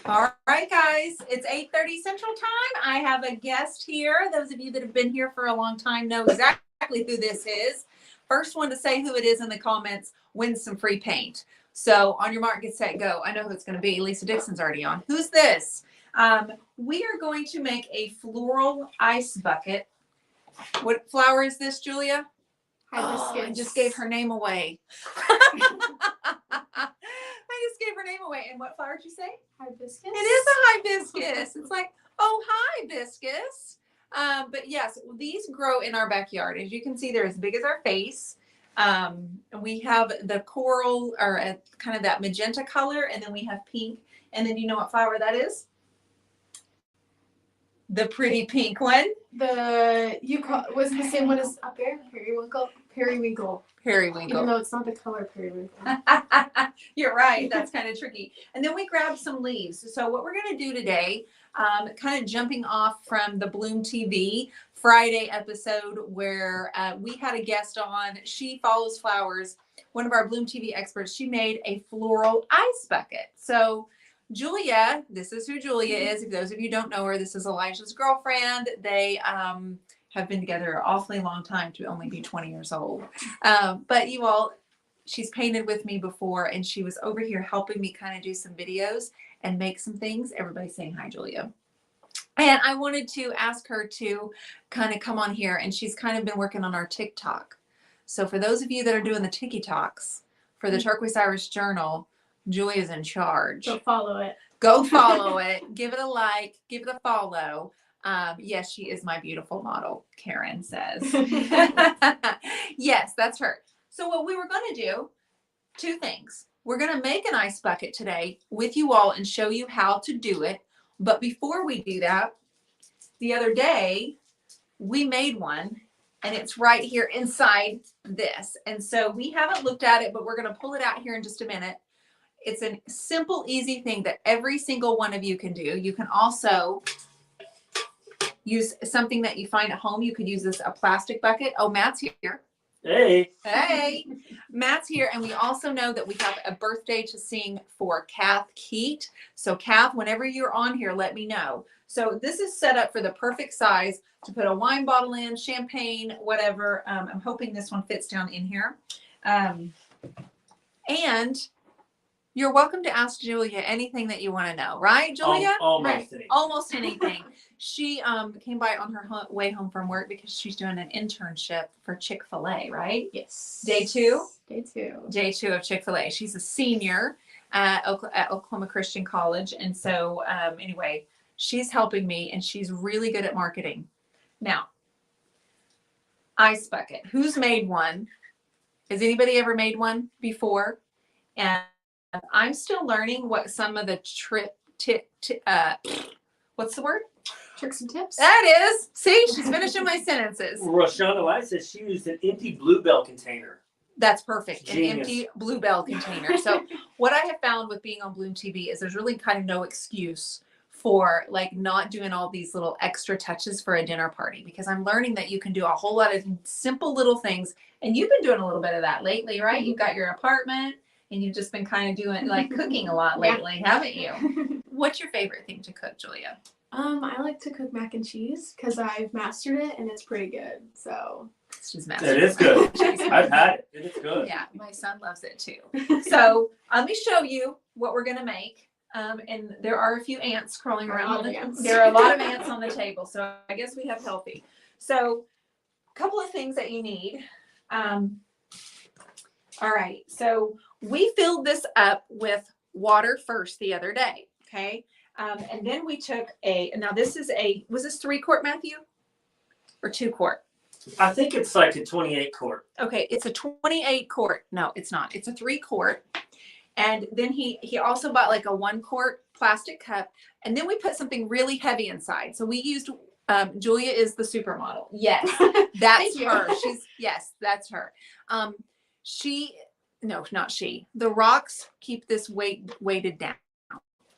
All right, guys, it's 8:30 Central Time. I have a guest here. Those of you that have been here for a long time know exactly who this is. First one to say who it is in the comments wins some free paint. So on your mark, get set, go. I know who it's going to be. Lisa Dixon's already on. Who's this? We are going to make a floral ice bucket. What flower is this, Julia? Hibiscus. Oh, I just gave her name away. I just gave her name away. And what flower did you say? Hibiscus. It is a hibiscus. It's like, oh, hibiscus. But yes, these grow in our backyard. As you can see, they're as big as our face. And we have the coral or kind of that magenta color, and then we have pink. And then you know what flower that is? The pretty pink one. Was it the same one as up there? Periwinkle. Periwinkle. Even though it's not the color periwinkle. You're right. That's kind of tricky. And then we grabbed some leaves. So what we're going to do today, kind of jumping off from the Bloom TV Friday episode where we had a guest on. She follows flowers. One of our Bloom TV experts, she made a floral ice bucket. So Julia, this is who Julia is. If those of you don't know her, this is Elijah's girlfriend. They have been together an awfully long time to only be 20 years old. But you all, she's painted with me before, and she was over here helping me kind of do some videos and make some things. Everybody's saying hi, Julia. And I wanted to ask her to kind of come on here, and she's kind of been working on our TikTok. So for those of you that are doing the TikToks for the Turquoise Iris Journal, Julia's in charge. Go follow it. Go follow it. Give it a like. Give it a follow. Yes, she is my beautiful model, Karen says. Yes, that's her. So what we were going to do, two things. We're going to make an ice bucket today with you all and show you how to do it. But before we do that, the other day, we made one, and it's right here inside this. And so we haven't looked at it, but we're going to pull it out here in just a minute. It's a simple, easy thing that every single one of you can do. You can also use something that you find at home. You could use a plastic bucket. Oh, Matt's here. Hey. Hey. Matt's here. And we also know that we have a birthday to sing for Kath Keat. So Kath, whenever you're on here, let me know. So this is set up for the perfect size to put a wine bottle in, champagne, whatever. I'm hoping this one fits down in here. And you're welcome to ask Julia anything that you want to know, right, Julia? Almost anything. She came by on her way home from work because she's doing an internship for Chick-fil-A, right? Yes. Day two? Day two. Day two of Chick-fil-A. She's a senior at Oklahoma Christian College. And so anyway, she's helping me, and she's really good at marketing. Now, ice bucket. Who's made one? Has anybody ever made one before? And I'm still learning what some of the what's the word? Tricks and tips. That is. See, she's finishing my sentences. Roshana White says she used an empty Bluebell container. That's perfect. Genius. An empty Bluebell container. So what I have found with being on Bloom TV is there's really kind of no excuse for like not doing all these little extra touches for a dinner party, because I'm learning that you can do a whole lot of simple little things. And you've been doing a little bit of that lately, right? You've got your apartment. And you've just been kind of doing like cooking a lot lately, haven't you? What's your favorite thing to cook, Julia? I like to cook mac and cheese because I've mastered it and it's pretty good. So she's mastered it. It is good. I've had it. It is good. Yeah, my son loves it too. So let me show you what we're gonna make. And there are a few ants crawling around. There are a lot of ants on the table, so I guess we have healthy. So a couple of things that you need. All right, so we filled this up with water first the other day, okay? And then we took now this is was this 3-quart, Matthew? Or 2-quart? I think it's like a 28-quart. Okay, it's a 28-quart. No, it's not. It's a 3-quart. And then he also bought like a 1-quart plastic cup. And then we put something really heavy inside. So we used, Julia is the supermodel. Yes, that's her. Yes, that's her. No, not she. The rocks keep this weighted down.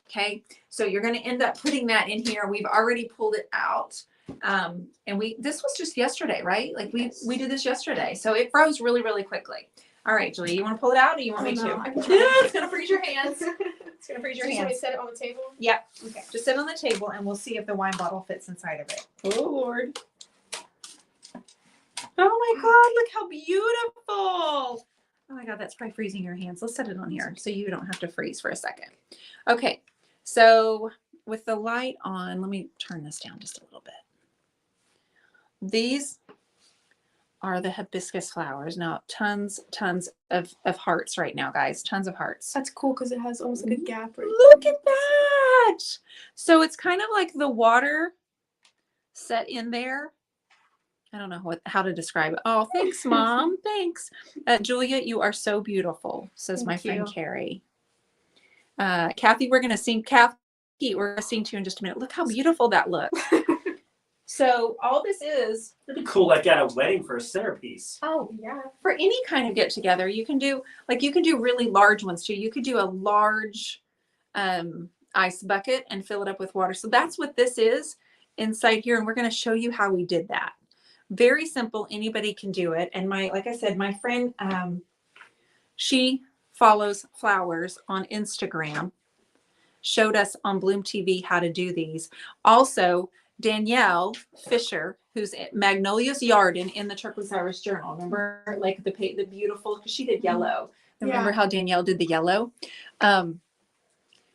Okay, so you're going to end up putting that in here. We've already pulled it out. And this was just yesterday, right? Like we did this yesterday. So it froze really, really quickly. All right, Julie, you want to pull it out or you want me to? No, Yeah, it's going to freeze your hands. It's gonna freeze So your should we hands. set it on the table? Yep. Okay. Just sit on the table and we'll see if the wine bottle fits inside of it. Oh Lord. Oh my God, look how beautiful. Oh my God, that's probably freezing your hands. Let's set it on here so you don't have to freeze for a second. Okay, so with the light on, let me turn this down just a little bit. These are the hibiscus flowers. Now, tons of hearts right now, guys. Tons of hearts. That's cool because it has almost like a gap right Look at that. So it's kind of like the water set in there. I don't know how to describe it. Oh, thanks, Mom. Thanks. Julia, you are so beautiful, says my friend Carrie. Kathy, we're going to sing. Kathy, we're going to sing to you in just a minute. Look how beautiful that looks. So all this is. It'd be cool, like at a wedding for a centerpiece. Oh, yeah. For any kind of get together, you can do really large ones too. You could do a large ice bucket and fill it up with water. So that's what this is inside here. And we're going to show you how we did that. Very simple. Anybody can do it. And like I said, my friend, she follows flowers on Instagram, showed us on Bloom TV how to do these. Also, Danielle Fisher, who's at Magnolia's Garden in the Turquoise Iris Journal. Remember, like the beautiful, because she did yellow. Remember how Danielle did the yellow?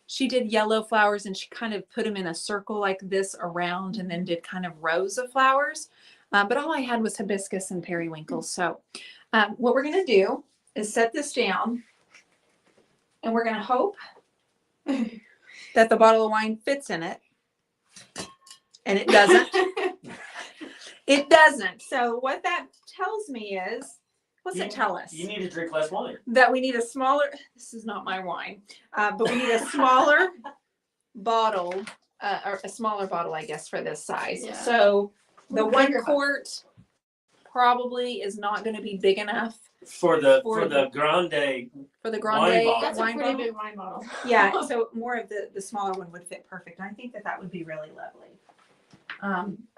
She did yellow flowers and she kind of put them in a circle like this around and then did kind of rows of flowers. But all I had was hibiscus and periwinkles. So what we're going to do is set this down and we're going to hope that the bottle of wine fits in it. And it doesn't. It doesn't. So what that tells me is, what's it tell us? You need to drink less wine. That we need a smaller, this is not my wine, but we need a smaller bottle, or a smaller bottle, I guess, for this size. Yeah. So the 1 quart probably is not going to be big enough For the grande grande bottle. That's a wine pretty bottle. big wine bottle. Yeah, so more of the smaller one would fit perfect. I think that would be really lovely.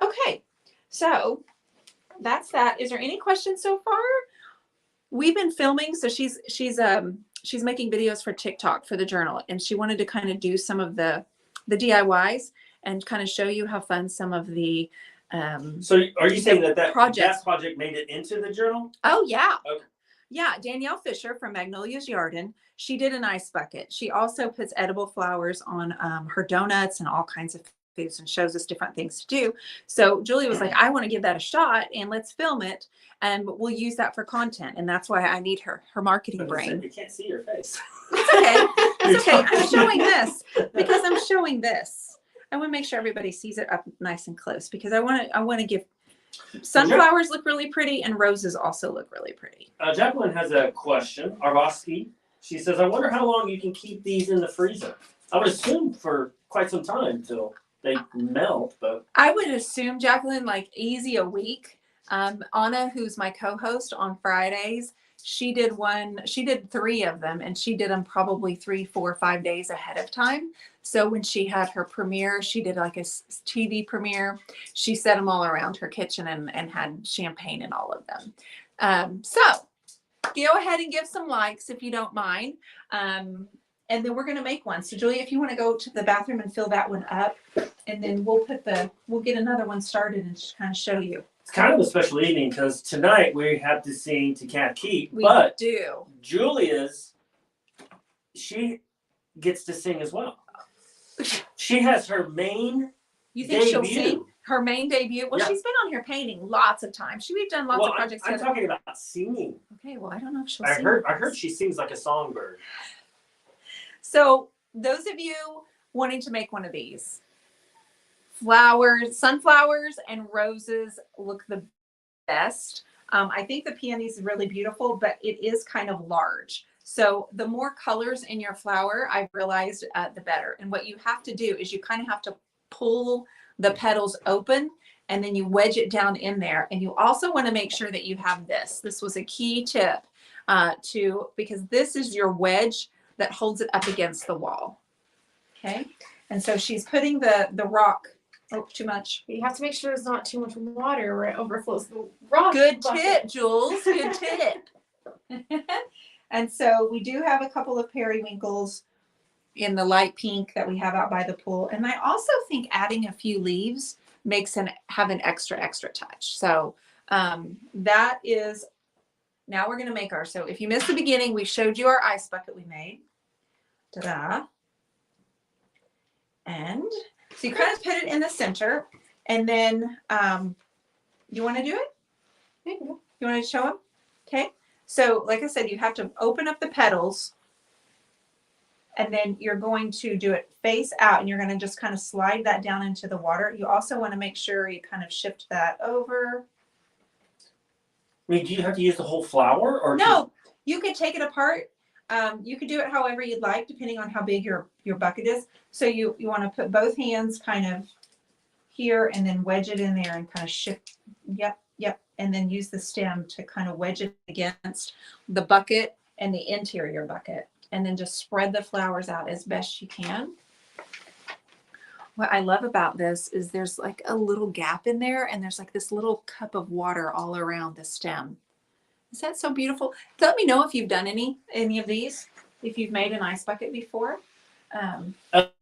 Okay, so that's that. Is there any questions so far? We've been filming, so she's making videos for TikTok for the journal, and she wanted to kind of do some of the DIYs and kind of show you how fun some of the So are you saying that projects. that project made it into the journal? Oh yeah. Okay. Yeah, Danielle Fisher from Magnolia's Garden. She did an ice bucket. She also puts edible flowers on her donuts and all kinds of foods and shows us different things to do. So Julie was like, I want to give that a shot and let's film it and we'll use that for content. And that's why I need her marketing brain. You can't see your face. It's okay. It's okay. I'm showing this because I'm showing this. I want to make sure everybody sees it up nice and close because I want to give sunflowers look really pretty and roses also look really pretty. Jacqueline has a question. Arvoski. She says, I wonder how long you can keep these in the freezer. I would assume for quite some time until they melt, but I would assume, Jacqueline, like easy a week. Anna, who's my co-host on Fridays, she did 3 of them and she did them probably 3, 4, 5 days ahead of time. So when she had her premiere, she did like a TV premiere. She set them all around her kitchen and had champagne in all of them. So go ahead and give some likes if you don't mind. And then we're going to make one. So Julia, if you want to go to the bathroom and fill that one up, and then we'll get another one started and just kind of show you. it's kind of a special evening because tonight we have to sing to Cat Keep, We but do. she gets to sing as well. She has her main You think she'll debut. sing her main debut? Well, Yeah. she's been on here painting lots of times. We've done lots of projects I'm together. talking about singing. Okay, well, I don't know if she'll I sing. heard she sings like a songbird. So those of you wanting to make one of these, sunflowers and roses look the best. I think the peonies is really beautiful, but it is kind of large. So the more colors in your flower, I've realized, the better. And what you have to do is you kind of have to pull the petals open and then you wedge it down in there. And you also want to make sure that you have this. This was a key tip because this is your wedge that holds it up against the wall. Okay. And so she's putting the rock. Oh, too much. You have to make sure there's not too much water where it overflows the rock. Good bucket. tip, Jules. Good tip. And so we do have a couple of periwinkles in the light pink that we have out by the pool. And I also think adding a few leaves makes have an extra touch. So that is, now we're going to make our, so if you missed the beginning, we showed you our ice bucket we made. Ta-da. And so you kind of put it in the center, and then you want to do it? You want to show them? Okay. So like I said, you have to open up the petals, and then you're going to do it face out, and you're going to just kind of slide that down into the water. You also want to make sure you kind of shift that over. I mean, do you have to use the whole flower, or no? You could take it apart. You could do it however you'd like, depending on how big your bucket is. So you want to put both hands kind of here, and then wedge it in there and kind of shift. Yep. And then use the stem to kind of wedge it against the bucket and the interior bucket. And then just spread the flowers out as best you can. What I love about this is there's like a little gap in there, and there's like this little cup of water all around the stem. Is that so beautiful? Let me know if you've done any of these, if you've made an ice bucket before.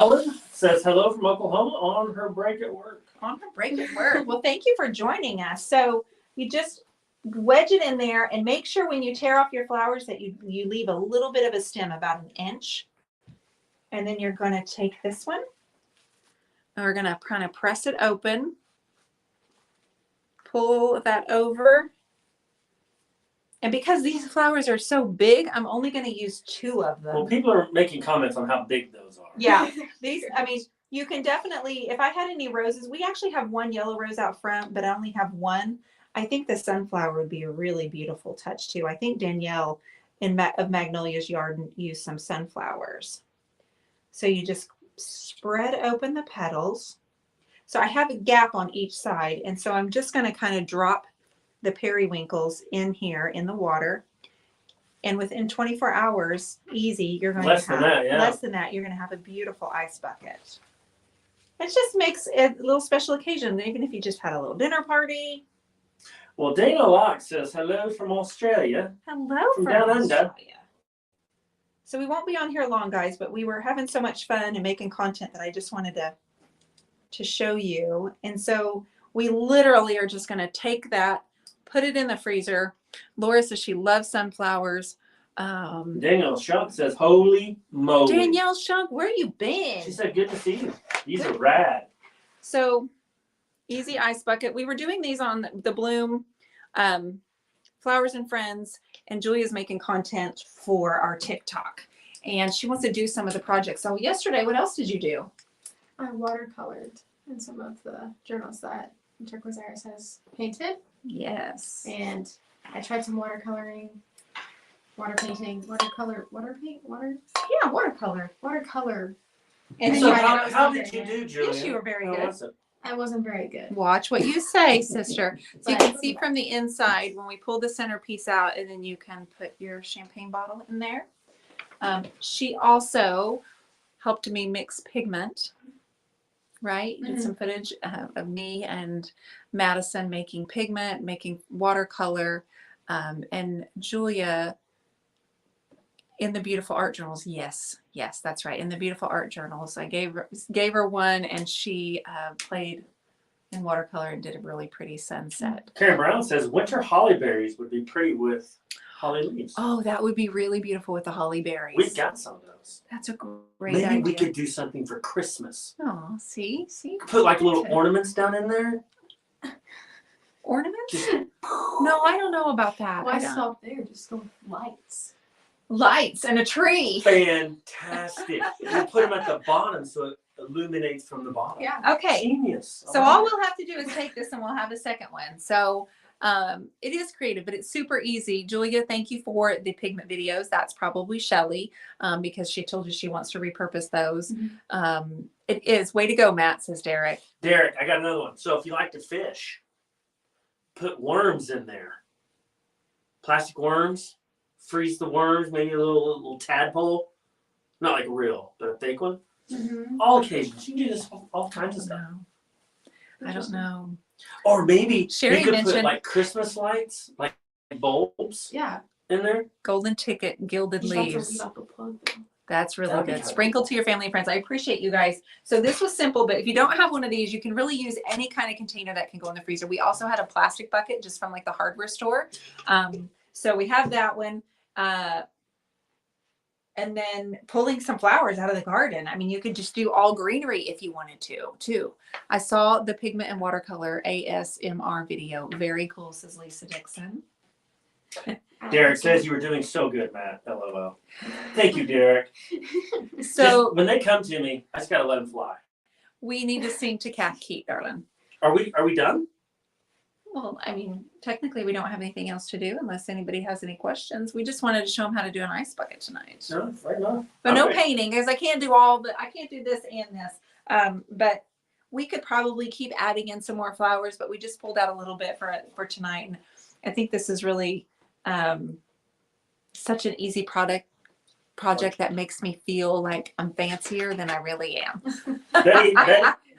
Ellen says hello from Oklahoma on her break at work. On her break at work. Well, thank you for joining us. So you just wedge it in there, and make sure when you tear off your flowers that you leave a little bit of a stem, about an inch. And then you're going to take this one, and we're going to kind of press it open, pull that over. And because these flowers are so big, I'm only going to use 2 of them. Well, people are making comments on how big those are. Yeah, these, I mean, you can definitely, if I had any roses, we actually have 1 yellow rose out front, but I only have 1. I think the sunflower would be a really beautiful touch too. I think Danielle of Magnolia's Yard used some sunflowers. So you just spread open the petals. So I have a gap on each side, and so I'm just going to kind of drop the periwinkles in here in the water. And within 24 hours, easy, you're going to have less than that, you're going to have a beautiful ice bucket. It just makes it a little special occasion, even if you just had a little dinner party. Well, Dana Locke says hello from Australia. Hello from down under. So we won't be on here long, guys, but we were having so much fun and making content that I just wanted to show you. And so we literally are just going to take that, put it in the freezer. Laura says she loves sunflowers. Danielle Shunk says, holy moly. Danielle Shunk, where you been? She said, good to see you. These are rad. So easy ice bucket. We were doing these on the Bloom Flowers and Friends, and Julia's making content for our TikTok, and she wants to do some of the projects. So yesterday, what else did you do? I watercolored in some of the journals that Turquoise Iris has painted. Yes. And I tried some watercoloring, water painting, watercolor. And so then how did you do, Julia? Yes, you were very good. I wasn't very good. Watch what you say, sister. So you can see from the inside when we pull the centerpiece out, and then you can put your champagne bottle in there. She also helped me mix pigment, right? You did some footage of me and Madison making pigment, making watercolor, and Julia in the beautiful art journals. Yes, that's right. In the beautiful art journals, I gave her one, and she played in watercolor and did a really pretty sunset. Karen Brown says winter holly berries would be pretty with holly leaves. Oh, that would be really beautiful with the holly berries. We've got some of those. That's a great idea. Maybe we could do something for Christmas. Oh, see. Put like little ornaments down in there. Ornaments? No, I don't know about that. Why stop there? Just go with lights. Lights and a tree. Fantastic. You put them at the bottom so it illuminates from the bottom. Yeah. Okay. Genius. So all we'll have to do is take this, and we'll have a second one. So it is creative, but it's super easy. Julia, thank you for the pigment videos. That's probably Shelly, because she told you she wants to repurpose those. It is. Way to go, Matt, says Derek. Derek, I got another one. So if you like to fish, put worms in there. Plastic worms. Freeze the worms, maybe a little tadpole. Not like real, but a fake one. All occasions. You can do this all kinds of stuff. I don't know. Or maybe Sherry you could mentioned put like Christmas lights, like bulbs Yeah. in there. Golden ticket, gilded leaves. That's really That'd be good. kinda Sprinkle cool. to your family and friends. I appreciate you guys. So this was simple, but if you don't have one of these, you can really use any kind of container that can go in the freezer. We also had a plastic bucket just from like the hardware store. So we have that one. And then pulling some flowers out of the garden. I mean, you could just do all greenery if you wanted to, too. I saw the pigment and watercolor ASMR video. Very cool, says Lisa Dixon. Derek says you were doing so good, Matt. LOL. Thank you, Derek. So Just, when they come to me, I just gotta let them fly. we need to sing to Kath Keat, darling. Are we done? Well, I mean, technically we don't have anything else to do unless anybody has any questions. We just wanted to show them how to do an ice bucket tonight. No, right now. But no Okay. painting, because I can't do I can't do this and this. But we could probably keep adding in some more flowers, but we just pulled out a little bit for tonight. And I think this is really such an easy project that makes me feel like I'm fancier than I really am.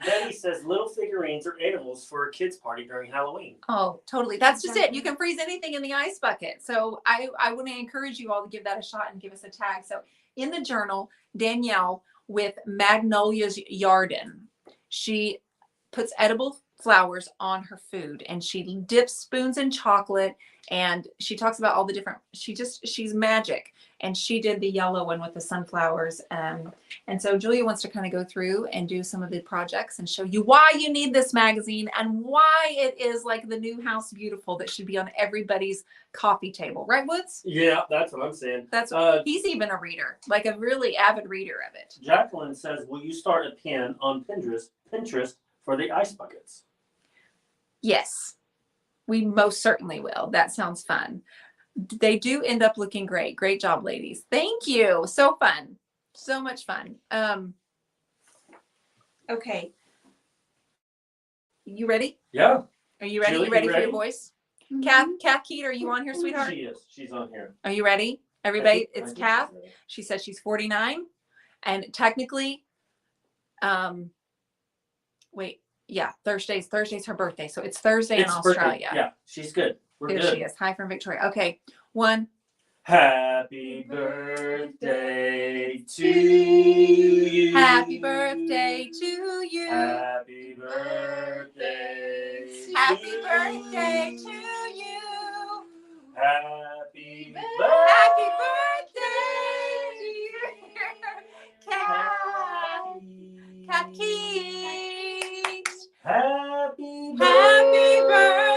Betty says little figurines or animals for a kids party during Halloween. Oh, totally. That's just it. You can freeze anything in the ice bucket. So I want to encourage you all to give that a shot and give us a tag. So in the journal, Danielle with Magnolia's Yarden, she puts edible flowers on her food and she dips spoons in chocolate and she talks about all the different, she's magic. And she did the yellow one with the sunflowers. And so Julia wants to kind of go through and do some of the projects and show you why you need this magazine and why it is like the new house beautiful that should be on everybody's coffee table. Right, Woods? Yeah, that's what I'm saying. He's even a reader, like a really avid reader of it. Jacqueline says, will you start a pin on Pinterest for the ice buckets? Yes, we most certainly will. That sounds fun. They do end up looking great. Great job, ladies. Thank you. So fun. So much fun. Okay. You ready? Yeah. Are you ready? Julie, You ready you for your ready? voice? Mhm. Kath Keat, are you on here, sweetheart? She is. She's on here. Are you ready? Everybody, I it's think Kath. she's ready. She says she's 49. And technically, Thursday's her birthday. So it's Thursday in It's birthday. Australia. Yeah, she's good. We're There good. she is. Hi from Victoria. Okay. One. Happy birthday to you. Happy birthday to you. Happy birthday. Happy birthday to you. Happy Happy birthday to you. Kath Keat. Happy birthday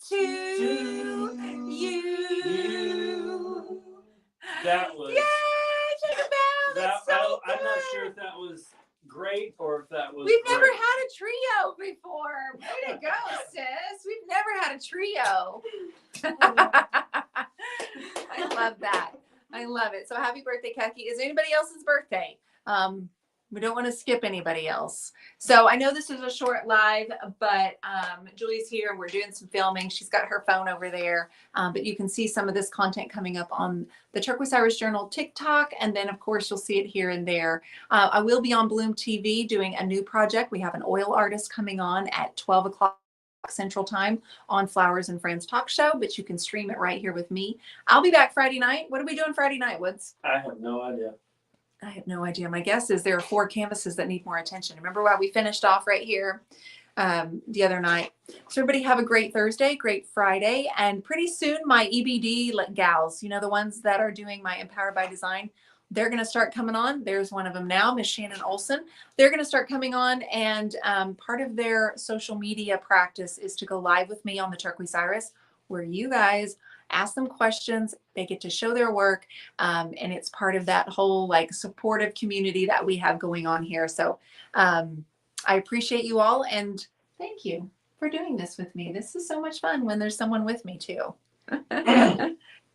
to you. That was. Yay! Take a bow. That's so I'm not good. sure if that was great or if that was. We've never great. had a trio before. Way to go, sis. We've never had a trio. I love that. I love it. So happy birthday, Kathy. Is anybody else's birthday? We don't want to skip anybody else. So I know this is a short live, but Julie's here and we're doing some filming. She's got her phone over there. But you can see some of this content coming up on the Turquoise Iris Journal TikTok. And then, of course, you'll see it here and there. I will be on Bloom TV doing a new project. We have an oil artist coming on at 12 o'clock Central Time on Flowers and Friends Talk Show, but you can stream it right here with me. I'll be back Friday night. What are we doing Friday night, Woods? I have no idea. I have no idea. My guess is there are 4 canvases that need more attention. Remember why we finished off right here the other night. So everybody have a great Thursday, great Friday, and pretty soon my EBD gals, you know, the ones that are doing my Empowered by Design, they're going to start coming on. There's one of them now, Miss Shannon Olson. They're going to start coming on, and part of their social media practice is to go live with me on the Turquoise Iris, where you guys ask them questions. They get to show their work, and it's part of that whole like supportive community that we have going on here. So I appreciate you all, and thank you for doing this with me. This is so much fun when there's someone with me too.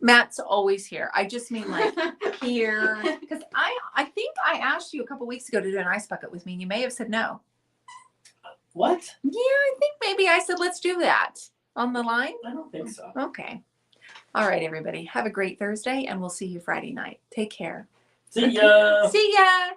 Matt's always here. I just mean like here, because I think I asked you a couple weeks ago to do an ice bucket with me, and you may have said no. What? Yeah, I think maybe I said let's do that on the line. I don't think so. Okay. All right, everybody. Have a great Thursday, and we'll see you Friday night. Take care. See ya. See ya.